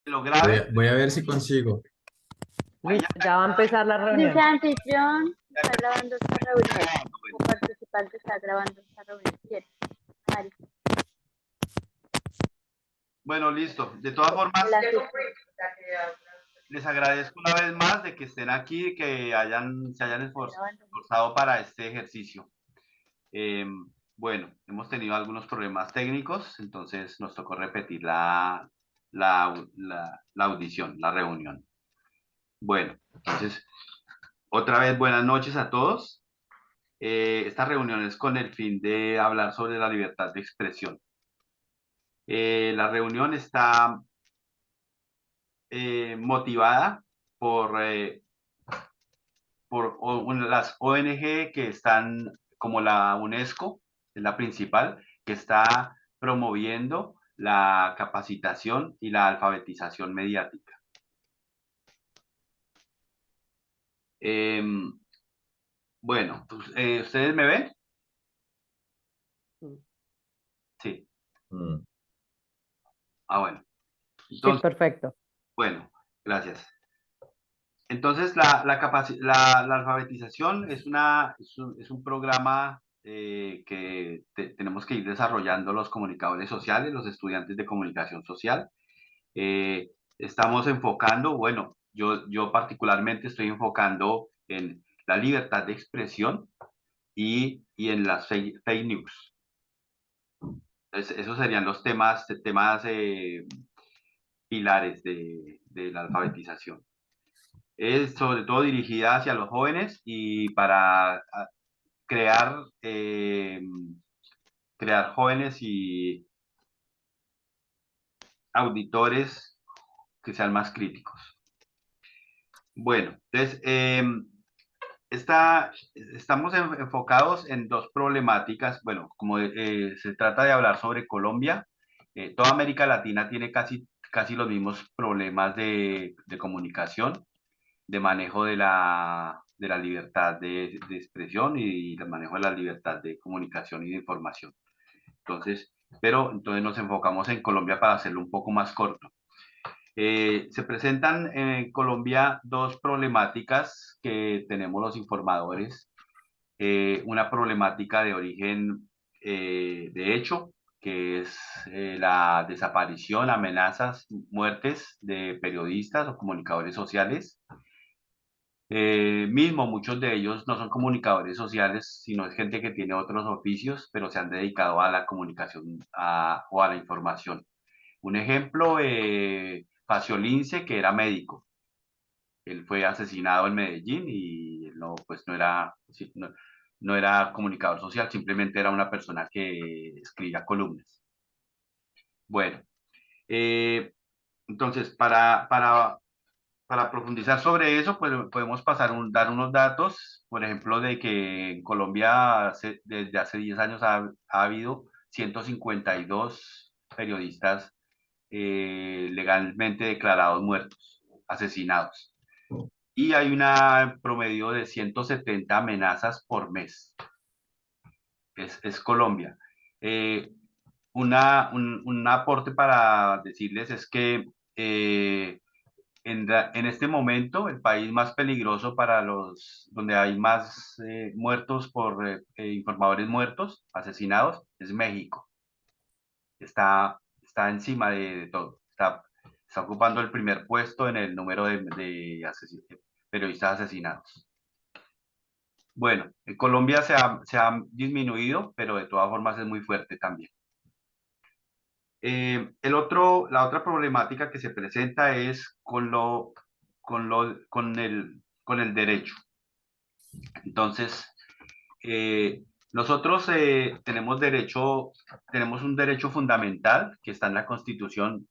lo Voy grabe. a, voy a ver si consigo. Ahí ya Listo, está ya va a empezar la Dice reunión. anfitrión, está grabando esta reunión. grabando. O Bueno, participante está grabando esta reunión. Bien, Mari, bueno, listo. De todas formas, el anfitrión. les agradezco una vez más de que estén aquí, que se hayan Está grabando. esforzado para este ejercicio. Eh, bueno, hemos tenido algunos problemas técnicos, entonces nos tocó repetir la audición, la reunión. Bueno, entonces, otra vez buenas noches a todos. Esta reunión es con el fin de hablar sobre la libertad de expresión. La reunión está motivada por, las ONG que están, como la UNESCO, es la principal, que está promoviendo la capacitación y la alfabetización mediática. Eh, bueno, pues, ¿ustedes me ven? Sí. Mm. Ah, bueno. Sí, Entonces, perfecto. bueno, gracias. Entonces, la alfabetización es un programa que tenemos que ir desarrollando los comunicadores sociales, los estudiantes de comunicación social. Estamos enfocando, bueno, yo particularmente estoy enfocando en la libertad de expresión y en las fake news. Esos serían los temas pilares de la alfabetización. Es sobre todo dirigida hacia los jóvenes y para crear, crear jóvenes y auditores que sean más críticos. Bueno, entonces, estamos enfocados en dos problemáticas. Bueno, como se trata de hablar sobre Colombia, toda América Latina tiene casi los mismos problemas de comunicación, de manejo de la libertad de expresión y el manejo de la libertad de comunicación y de información. Entonces, pero entonces nos enfocamos en Colombia para hacerlo un poco más corto. Se presentan en Colombia dos problemáticas que tenemos los informadores. Una problemática de origen de hecho, que es la desaparición, amenazas, muertes de periodistas o comunicadores sociales. Mismo, muchos de ellos no son comunicadores sociales, sino es gente que tiene otros oficios, pero se han dedicado a la comunicación o a la información. Un ejemplo, Facio Lince, que era médico. Él fue asesinado en Medellín y él no, pues no era, sí, no era comunicador social, simplemente era una persona que escribía columnas. Bueno, eh, entonces, para profundizar sobre eso, pues podemos dar unos datos, por ejemplo, de que en Colombia desde hace 10 años ha habido 152 periodistas legalmente declarados muertos, asesinados. Y hay una promedio de 170 amenazas por mes. Es Colombia. Eh, un aporte para decirles es que en este momento, el país más peligroso donde hay más muertos por informadores muertos, asesinados, es México. Está encima de todo. Está ocupando el primer puesto en el número de periodistas asesinados. Bueno, en Colombia se ha disminuido, pero de todas formas es muy fuerte también. La otra problemática que se presenta es con el derecho. Entonces, nosotros tenemos un derecho fundamental que está en la Constitución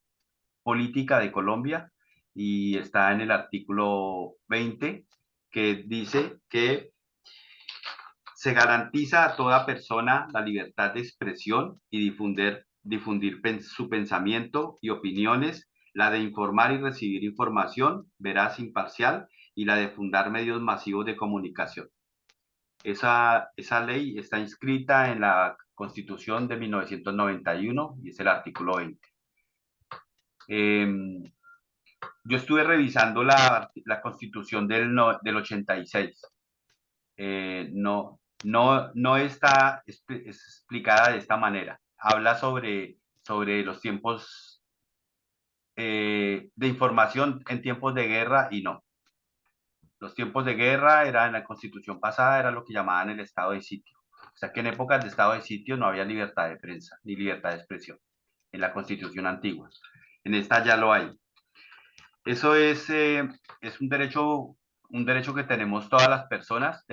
Política de Colombia y está en el artículo 20, que dice que se garantiza a toda persona la libertad de expresión y difundir su pensamiento y opiniones, la de informar y recibir información veraz, imparcial, y la de fundar medios masivos de comunicación. Esa ley está inscrita en la Constitución de 1991 y es el artículo 20. Yo estuve revisando la Constitución del 86. No está explicada de esta manera. Habla sobre los tiempos de información en tiempos de guerra y no. Los tiempos de guerra era en la Constitución pasada, era lo que llamaban el estado de sitio. O sea que en épocas de estado de sitio no había libertad de prensa ni libertad de expresión en la Constitución antigua. En esta ya lo hay. Eso es un derecho que tenemos todas las personas.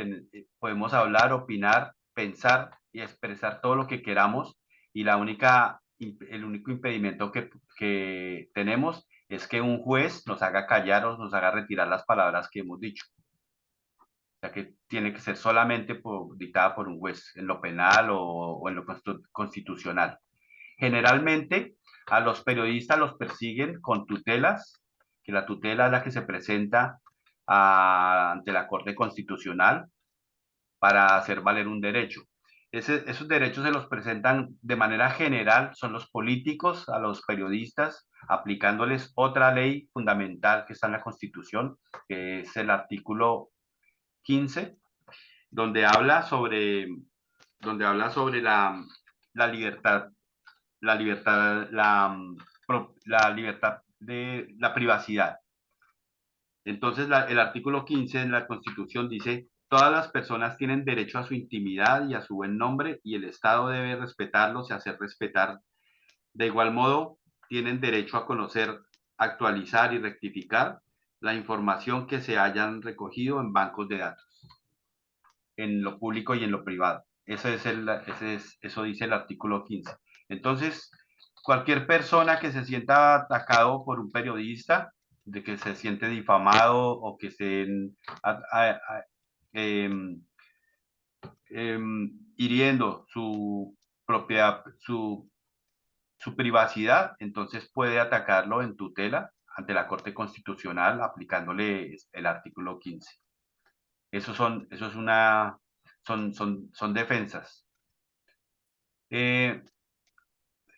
Podemos hablar, opinar, pensar y expresar todo lo que queramos y el único impedimento que tenemos es que un juez nos haga callar o nos haga retirar las palabras que hemos dicho. O sea que tiene que ser solamente dictada por un juez en lo penal o en lo constitucional. Generalmente a los periodistas los persiguen con tutelas, que la tutela es la que se presenta ante la Corte Constitucional para hacer valer un derecho. Esos derechos se los presentan de manera general, son los políticos a los periodistas, aplicándoles otra ley fundamental que está en la Constitución, que es el artículo 15, donde habla sobre, la libertad, la libertad de la privacidad. Entonces, el artículo 15 de la Constitución dice, todas las personas tienen derecho a su intimidad y a su buen nombre y el Estado debe respetarlos y hacer respetar. De igual modo, tienen derecho a conocer, actualizar y rectificar la información que se hayan recogido en bancos de datos, en lo público y en lo privado. Eso dice el artículo 15. Entonces, cualquier persona que se sienta atacado por un periodista, de que se siente difamado o que estén em, hiriendo su propiedad, su privacidad, entonces puede atacarlo en tutela ante la Corte Constitucional aplicándole el artículo 15. Eso es son defensas. Eh,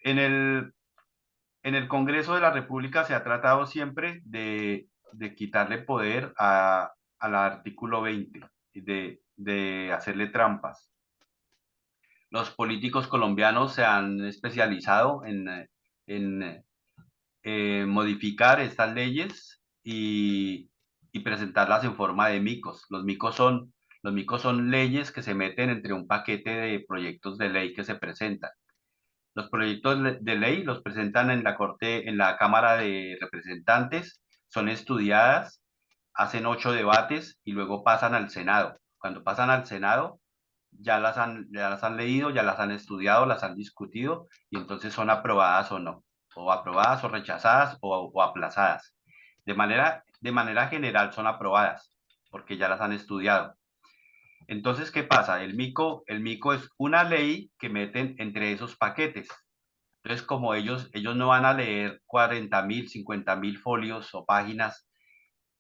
en el, en el Congreso de la República se ha tratado siempre de quitarle poder al artículo 20, de hacerle trampas. Los políticos colombianos se han especializado en modificar estas leyes y presentarlas en forma de micos. Los micos son leyes que se meten entre un paquete de proyectos de ley que se presentan. Los proyectos de ley los presentan en la Corte, en la Cámara de Representantes, son estudiadas, hacen 8 debates y luego pasan al Senado. Cuando pasan al Senado, ya las han leído, ya las han estudiado, las han discutido y entonces son aprobadas o no, o aprobadas o rechazadas o aplazadas. De manera general son aprobadas porque ya las han estudiado. Entonces, ¿qué pasa? El mico es una ley que meten entre esos paquetes. Entonces, como ellos no van a leer 40.000, 50.000 folios o páginas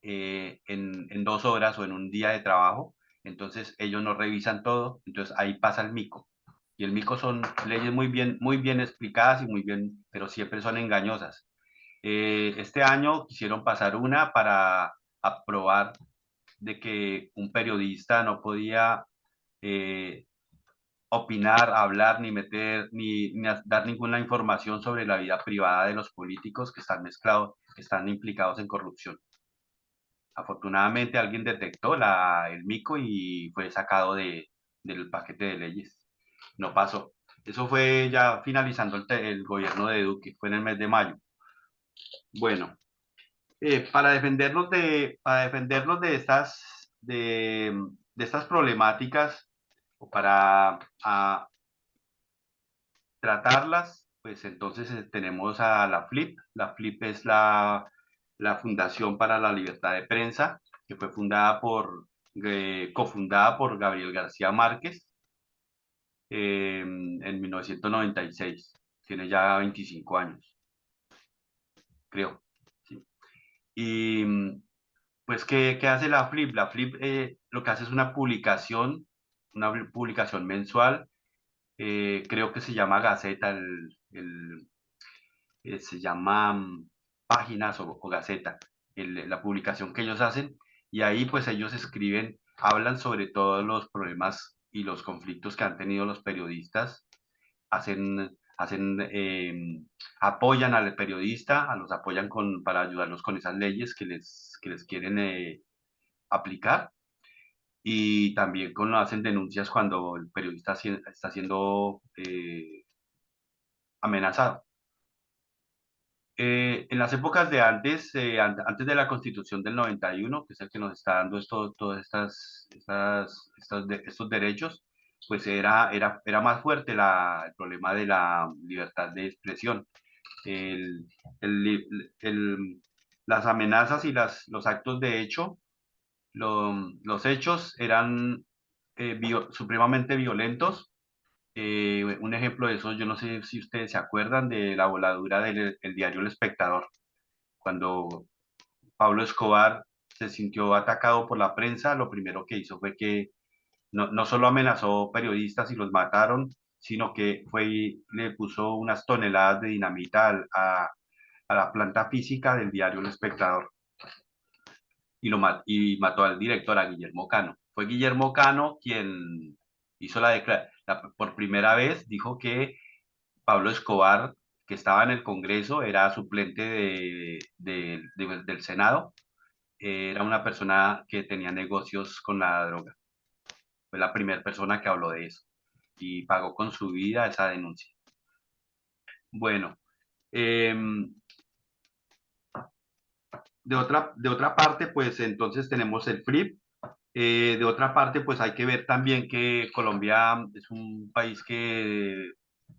en 2 horas o en un día de trabajo, entonces ellos no revisan todo, entonces ahí pasa el mico. Y el mico son leyes muy bien explicadas y muy bien, pero siempre son engañosas. Este año quisieron pasar una para aprobar de que un periodista no podía eh, opinar, hablar, ni dar ninguna información sobre la vida privada de los políticos que están mezclados, que están implicados en corrupción. Afortunadamente alguien detectó el mico y fue sacado del paquete de leyes. No pasó. Eso fue ya finalizando el gobierno de Duque, fue en el mes de mayo. Bueno, para defendernos de estas problemáticas o para tratarlas, pues entonces tenemos a la FLIP. La FLIP es la Fundación para la Libertad de Prensa, que fue cofundada por Gabriel García Márquez en 1996. Tiene ya 25 años, creo. ¿Sí? Y pues, ¿qué hace la FLIP? La FLIP lo que hace es una publicación mensual, creo que se llama Gaceta, se llama Páginas o Gaceta. la publicación que ellos hacen, y ahí pues ellos escriben, hablan sobre todos los problemas y los conflictos que han tenido los periodistas, apoyan al periodista, los apoyan para ayudarlos con esas leyes que les quieren aplicar, y también hacen denuncias cuando el periodista está siendo amenazado. En las épocas de antes, antes de la Constitución del 91, que es el que nos está dando todos estos derechos, pues era más fuerte el problema de la libertad de expresión. El, el- el- las amenazas y los actos de hecho, los hechos eran supremamente violentos. Un ejemplo de eso, yo no sé si ustedes se acuerdan de la voladura del el diario El Espectador, cuando Pablo Escobar se sintió atacado por la prensa. Lo primero que hizo fue que no solo amenazó periodistas y los mataron, sino que fue y le puso unas toneladas de dinamita a la planta física del diario El Espectador, y mató al director, a Guillermo Cano. Fue Guillermo Cano quien hizo por primera vez, dijo que Pablo Escobar, que estaba en el Congreso, era suplente del Senado, era una persona que tenía negocios con la droga. Fue la primera persona que habló de eso y pagó con su vida esa denuncia. Bueno, eh, de otra parte, pues entonces tenemos el FRIP. De otra parte, pues hay que ver también que Colombia es un país que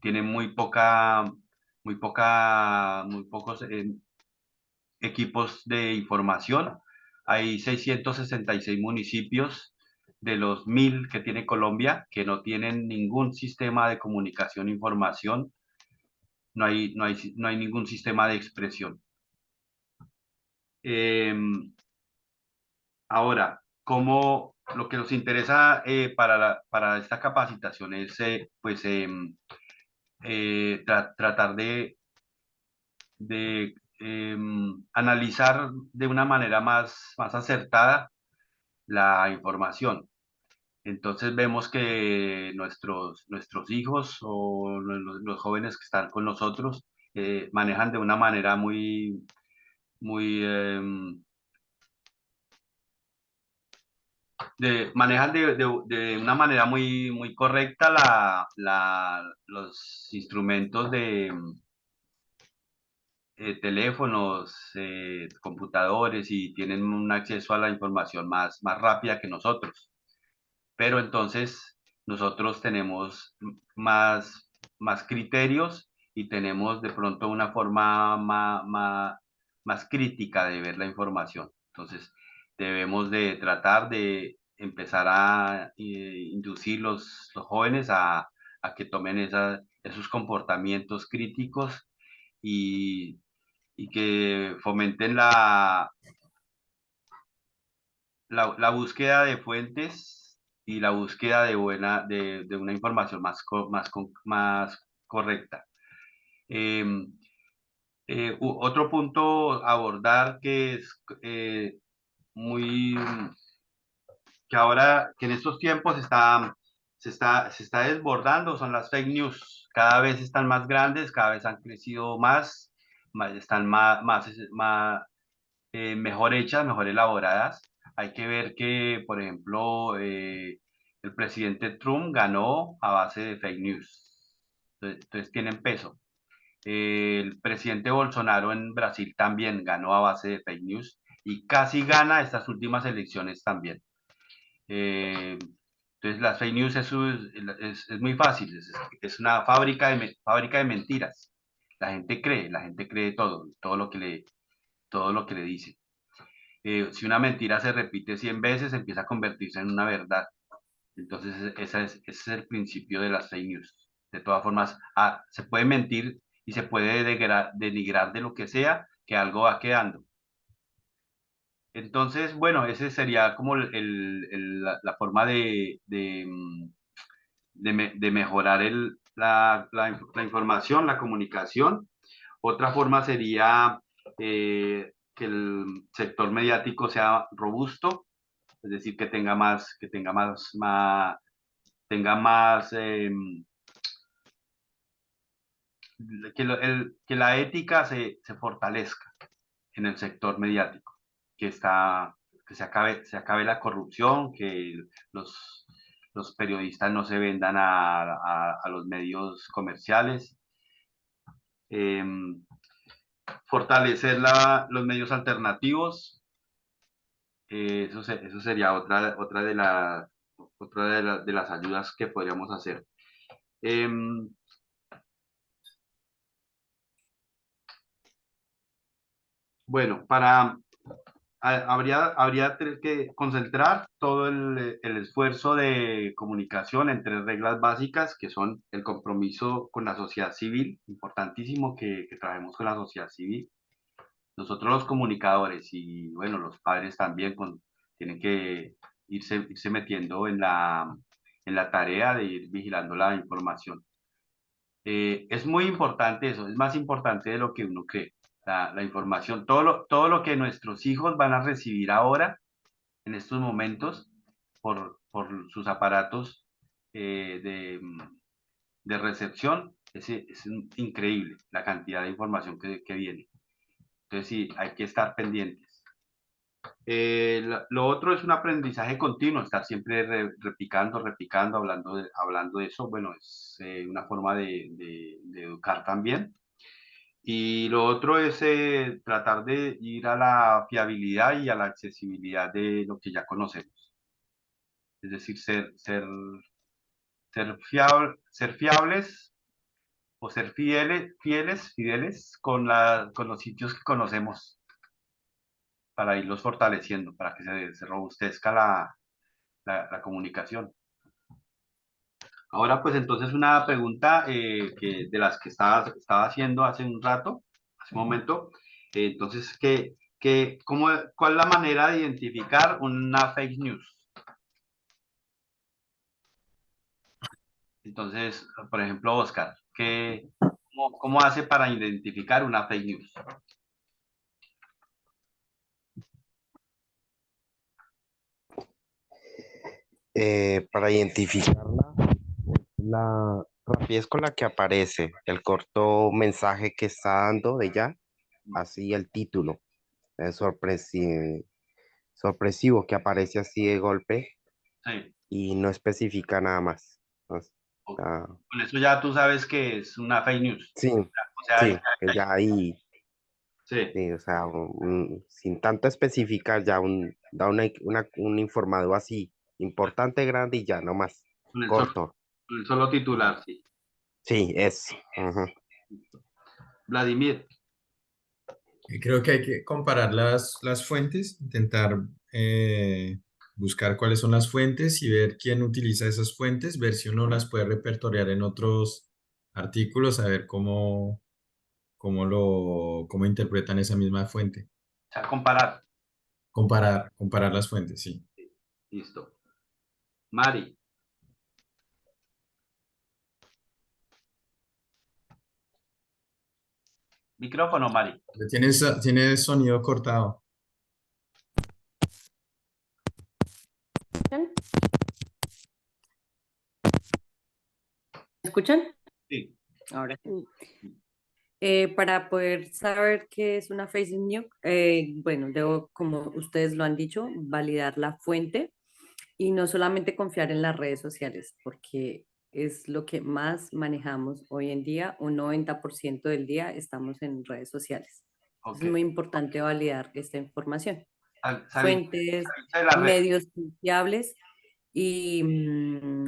tiene muy pocos equipos de información. Hay 666 municipios de los 1000 que tiene Colombia que no tienen ningún sistema de comunicación e información, no hay ningún sistema de expresión. Eh, Ahora, como lo que nos interesa para esta capacitación es pues, tratar de analizar de una manera más acertada la información. Entonces vemos que nuestros hijos o los jóvenes que están con nosotros manejan de una manera muy, manejan de una manera muy correcta los instrumentos de teléfonos, computadores, y tienen un acceso a la información más rápida que nosotros. Pero entonces nosotros tenemos más criterios y tenemos de pronto una forma más crítica de ver la información. Entonces debemos de tratar de empezar a inducir los jóvenes a que tomen esos comportamientos críticos, y, y que fomenten la búsqueda de fuentes y la búsqueda de una información más correcta. Eh, Otro punto a abordar que es muy, que ahora, que en estos tiempos se está desbordando, son las fake news. Cada vez están más grandes, cada vez han crecido están mejor hechas, mejor elaboradas. Hay que ver que, por ejemplo, el presidente Trump ganó a base de fake news. Entonces tienen peso. El presidente Bolsonaro en Brasil también ganó a base de fake news y casi gana estas últimas elecciones también. Eh, entonces las fake news es muy fácil, es una fábrica de mentiras. La gente cree todo lo que le dicen. Si una mentira se repite 100 veces, empieza a convertirse en una verdad. Entonces, ese es el principio de las fake news. De todas formas, se puede mentir y se puede denigrar de lo que sea, que algo va quedando. Entonces, bueno, ese sería como la forma de mejorar la información, la comunicación. Otra forma sería que el sector mediático sea robusto, es decir, tenga más, que la ética se fortalezca en el sector mediático, que está, que se acabe la corrupción, que los periodistas no se vendan a los medios comerciales, eh, fortalecer los medios alternativos, eso sería otra de las ayudas que podríamos hacer. Bueno, habría que concentrar todo el esfuerzo de comunicación en tres reglas básicas, que son el compromiso con la sociedad civil, importantísimo que trabajemos con la sociedad civil. Nosotros los comunicadores y bueno, los padres también tienen que irse metiendo en la tarea de ir vigilando la información. Es muy importante eso, es más importante de lo que uno cree, la información, todo lo que nuestros hijos van a recibir ahora, en estos momentos, por sus aparatos de recepción, es increíble la cantidad de información que viene. Entonces sí, hay que estar pendientes. Lo otro es un aprendizaje continuo, estar siempre replicando, hablando de eso. Bueno, es una forma de educar también. Y lo otro es tratar de ir a la fiabilidad y a la accesibilidad de lo que ya conocemos. Es decir, ser fiables o ser fideles con los sitios que conocemos para irlos fortaleciendo, para que se robustezca la comunicación. Ahora, pues entonces una pregunta de las que estaba haciendo hace un rato, hace un momento. Entonces, ¿cuál es la manera de identificar una fake news? Entonces, por ejemplo, Oscar, ¿cómo hace para identificar una fake news? Para identificarla, la rapidez con la que aparece el corto mensaje que está dando de ella, así el título, es sorpresivo que aparece así de golpe Sí. y no especifica nada más. O sea, Con eso ya tú sabes que es una fake news. sí, O sea, sí, que ya ahí, sí, sí, o sea, sin tanto especificar, ya da un informado así, importante, grande y ya, no más, con corto. el solo titular, sí. Sí, es. Ujú. Vladimir, Creo que hay que comparar las fuentes, intentar buscar cuáles son las fuentes y ver quién utiliza esas fuentes, ver si uno las puede repertoriar en otros artículos, saber cómo interpretan esa misma fuente. o sea, comparar. Comparar las fuentes, sí. Listo. Mari, micrófono, Mari. Tienes sonido cortado. ¿Me escuchan? Sí. Ahora sí. Para poder saber qué es una fake news, bueno, debo, como ustedes lo han dicho, validar la fuente y no solamente confiar en las redes sociales, porque es lo que más manejamos hoy en día. Un 90% del día estamos en redes sociales. Ok. Es muy importante validar esta información. Salirse Fuentes, de la red. medios confiables y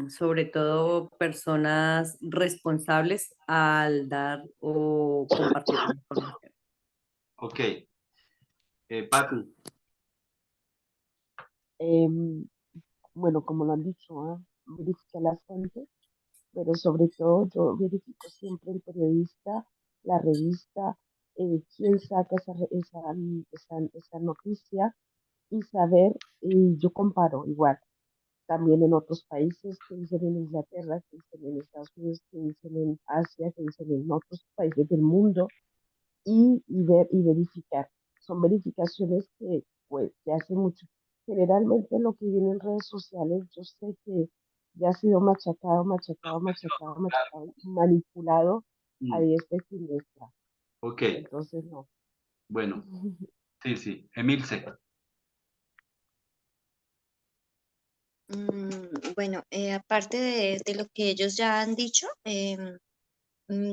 sobre todo personas responsables al dar o compartir la información. Ok. Patu, Em, bueno, como lo han dicho, verificar las fuentes, pero sobre todo yo verifico siempre el periodista, la revista, quién saca esa noticia y saber, yo comparo igual, también en otros países, que dicen en Inglaterra, que dicen en Estados Unidos, que dicen en Asia, que dicen en otros países del mundo, y ver y verificar. son verificaciones que, pues, que hace mucho. Generalmente lo que viene en redes sociales, yo sé que ya ha sido machacado, machacado, machacado, Claro. machacado, manipulado a Mm, diestra y siniestra. ok, Entonces, no. bueno, sí, sí. Emilce. Bueno, aparte de lo que ellos ya han dicho,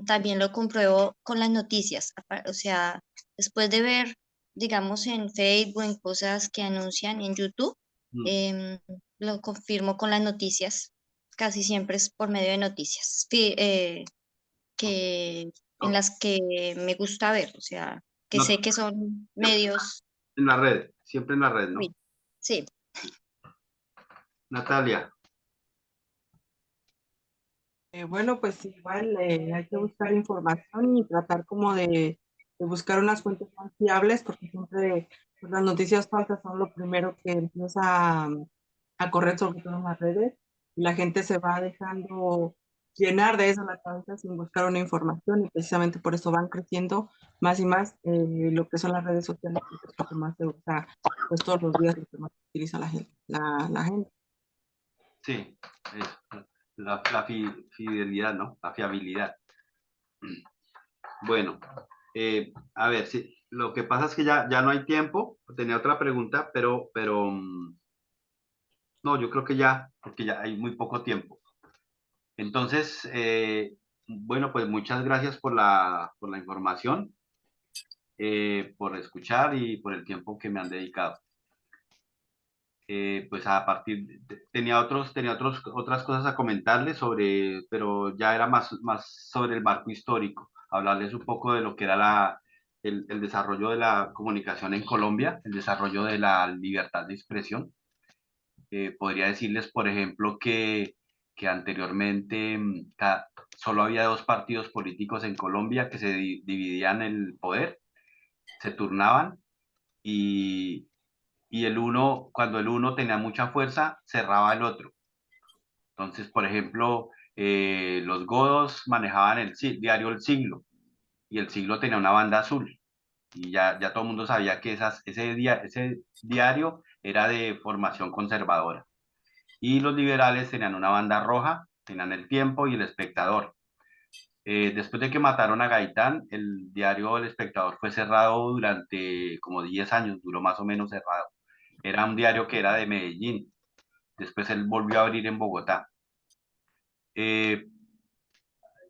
también lo compruebo con las noticias. O sea, después de ver, digamos, en Facebook, en cosas que anuncian en YouTube, Mm, em, lo confirmo con las noticias. Casi siempre es por medio de noticias que, en no, las que me gusta ver, o sea, que no, sé que son medios. en la red, siempre en la red, ¿no? Sí. Natalia. Bueno, pues igual hay que buscar información y tratar como de buscar unas fuentes más fiables, porque siempre pues, las noticias falsas son lo primero que empieza a correr sobre todo en las redes y la gente se va dejando llenar de eso la cabeza sin buscar una información y precisamente por eso van creciendo más y más lo que son las redes sociales, porque es lo que más se usa pues todos los días, lo que más utiliza la gente. Sí, es fidelidad, ¿no? La fiabilidad. Bueno, a ver, sí, lo que pasa es que ya no hay tiempo. Tenía otra pregunta, pero no, yo creo que ya, porque ya hay muy poco tiempo. Entonces, bueno, pues muchas gracias por la información, por escuchar y por el tiempo que me han dedicado. Pues a partir otras cosas a comentarles sobre, pero ya era más sobre el marco histórico, hablarles un poco de lo que era el desarrollo de la comunicación en Colombia, el desarrollo de la libertad de expresión. Podría decirles, por ejemplo, que anteriormente solo había dos partidos políticos en Colombia que se dividían el poder, se turnaban y el uno, cuando el uno tenía mucha fuerza, cerraba el otro. Entonces, por ejemplo, los godos manejaban diario El Siglo y El Siglo tenía una banda azul y ya todo el mundo sabía que ese diario era de formación conservadora. Y los liberales tenían una banda roja, tenían El Tiempo y El Espectador. Después de que mataron a Gaitán, el diario El Espectador fue cerrado durante como 10 años, duró más o menos cerrado. Era un diario que era de Medellín. Después él volvió a abrir en Bogotá. Eh,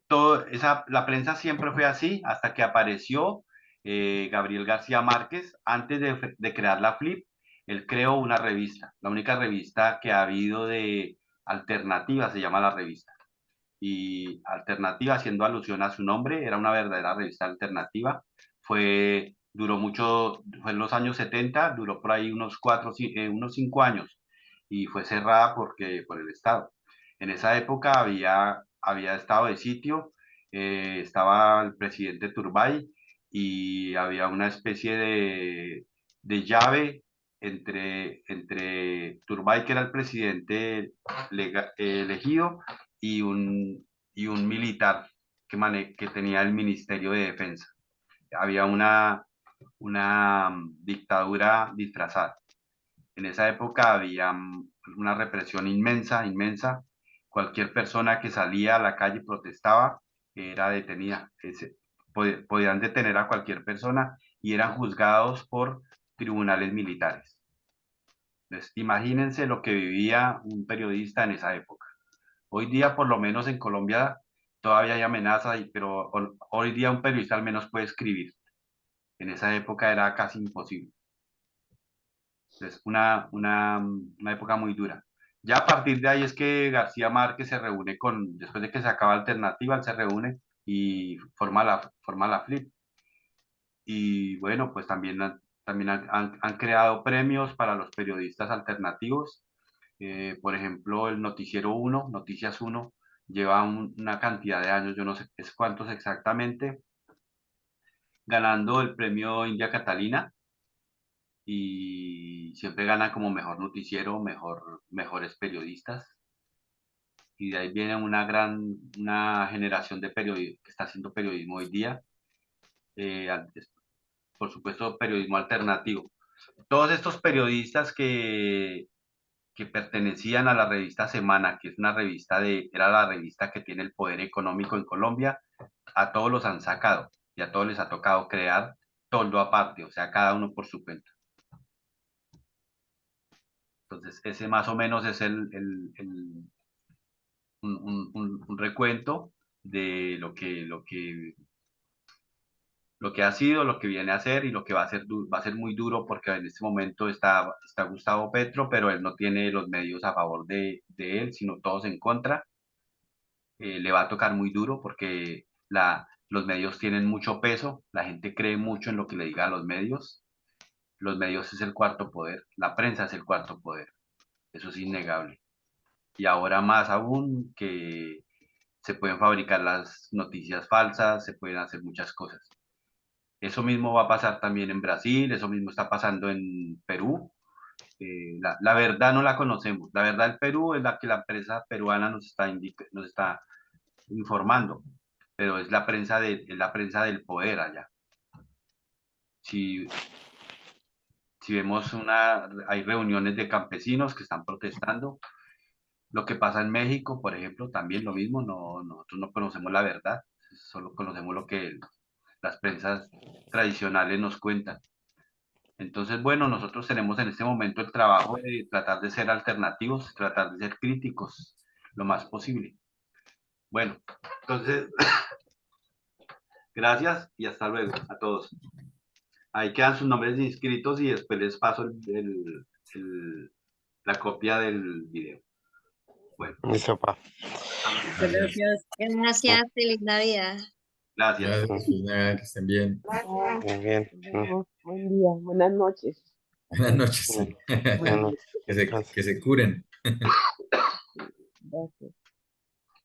la prensa siempre fue así hasta que apareció Gabriel García Márquez. Antes de crear la Flip, él creó una revista, la única revista que ha habido de alternativa, se llama la revista. Y alternativa, haciendo alusión a su nombre, era una verdadera revista alternativa. Duró mucho, fue en los años 70, duró por ahí unos 5 años y fue cerrada por el Estado. En esa época había estado de sitio, estaba el presidente Turbay y había una especie de llave entre Turbay, que era el presidente elegido, y un militar que tenía el Ministerio de Defensa. Había una dictadura disfrazada. En esa época había una represión inmensa, inmensa. Cualquier persona que salía a la calle y protestaba era detenida. Podían detener a cualquier persona y eran juzgados por tribunales militares. Entonces, imagínense lo que vivía un periodista en esa época. Hoy día, por lo menos en Colombia, todavía hay amenazas, pero hoy día un periodista al menos puede escribir. En esa época era casi imposible. Es una época muy dura. Ya a partir de ahí es que García Márquez se reúne después de que se acaba Alternativa, él se reúne y forma la Flip. Y bueno, pues también han creado premios para los periodistas alternativos. Por ejemplo, el Noticiero 1, Noticias 1, lleva una cantidad de años, yo no sé es cuántos exactamente, ganando el premio India Catalina y siempre gana como mejor noticiero, mejores periodistas. Y de ahí viene una generación de periodistas que está haciendo periodismo hoy día. por supuesto, periodismo alternativo. Todos estos periodistas que pertenecían a la revista Semana, que es una revista era la revista que tiene el poder económico en Colombia, a todos los han sacado y a todos les ha tocado crear toldo aparte, o sea, cada uno por su cuenta. Entonces, ese más o menos es un recuento de lo que ha sido, lo que viene a ser y lo que va a ser, va a ser muy duro porque en este momento está Gustavo Petro, pero él no tiene los medios a favor de él, sino todos en contra. Le va a tocar muy duro porque los medios tienen mucho peso, la gente cree mucho en lo que le diga a los medios es el cuarto poder, la prensa es el cuarto poder, eso es innegable. Y ahora más aún que se pueden fabricar las noticias falsas, se pueden hacer muchas cosas. Eso mismo va a pasar también en Brasil, eso mismo está pasando en Perú. La verdad no la conocemos. La verdad del Perú es la que la prensa peruana nos está informando, pero es es la prensa del poder allá. Si, si vemos hay reuniones de campesinos que están protestando. Lo que pasa en México, por ejemplo, también lo mismo, nosotros no conocemos la verdad, solo conocemos lo que las prensas tradicionales nos cuentan. Entonces, bueno, nosotros tenemos en este momento el trabajo de tratar de ser alternativos, tratar de ser críticos lo más posible. Bueno, entonces, gracias y hasta luego a todos. Ahí quedan sus nombres inscritos y después les paso la copia del video. Bueno, Listo, pa. Gracias. Gracias, feliz Navidad. gracias. Gracias, Cristina, que estén bien. Ah, Muy bien. nos vemos. Buen día, buenas noches. Buenas noches. Bueno, Que se curen. Gracias.